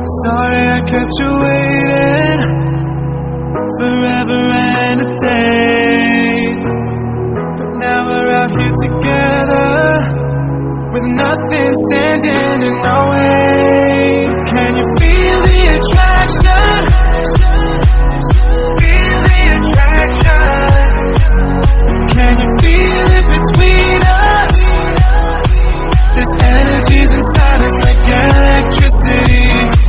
Sorry I kept you waiting forever and a day, but now we're out here together with nothing standing in our way. Can you feel the attraction? Feel the attraction. Can you feel it between us? This energy's inside us like electricity.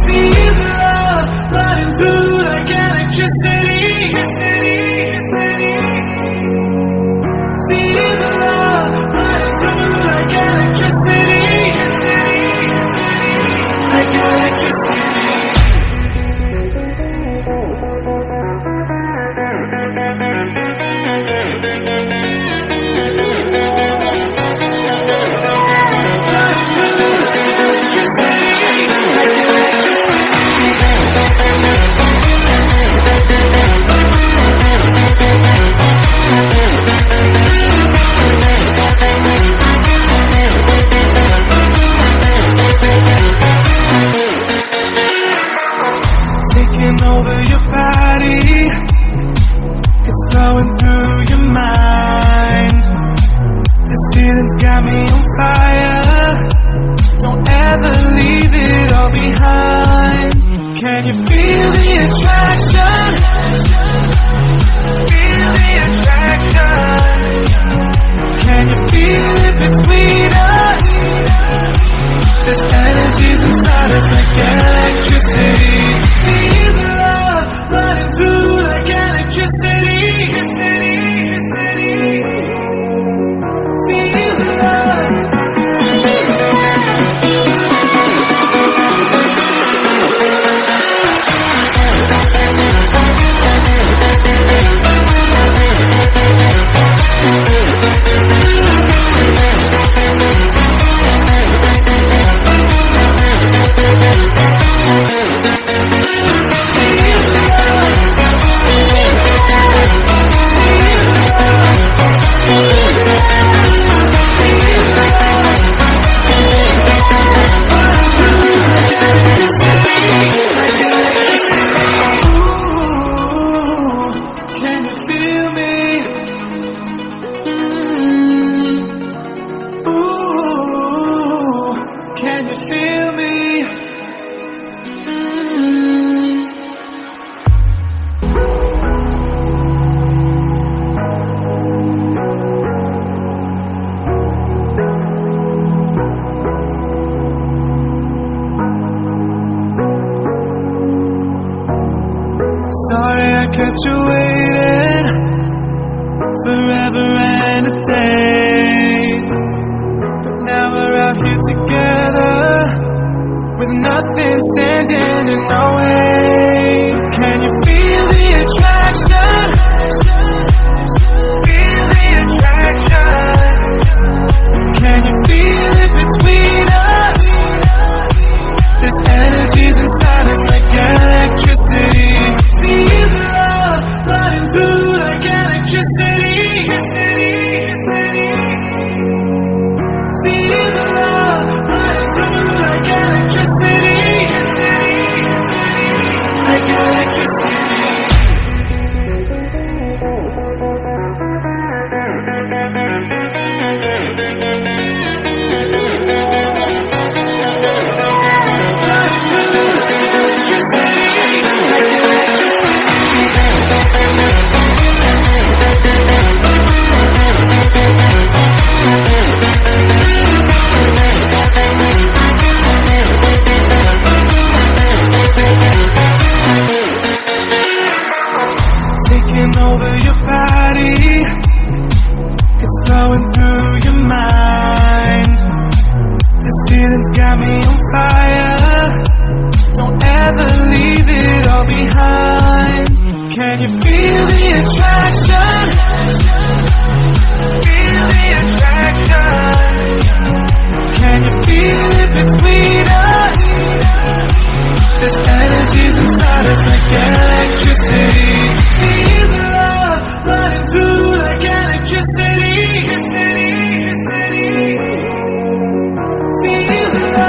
Feel the love running through like electricity. Feel the love running through like electricity. Like electricity. Taking over your body, it's flowing through your mind. This feeling's got me on fire. Don't ever leave it all behind. Can you feel the attraction? Feel the attraction. Can you feel it between us? This energy's inside us like electricity. Feel the love running through like electricity. Feel the love. Can you feel me? Sorry I kept you waiting forever and a day, but now we're out here together with nothing standing in our way. Can you feel the attraction? Feel the attraction. Can you feel it between us? This energy's inside us like electricity. Feel the love running through like electricity. Feel the love running through like electricity. Like electricity. Taking over your body, it's flowing through your mind. This feeling's got me on fire. Don't ever leave it all behind. Can you feel the attraction? Feel the attraction. Can you feel it between us? This energy's inside us like electricity.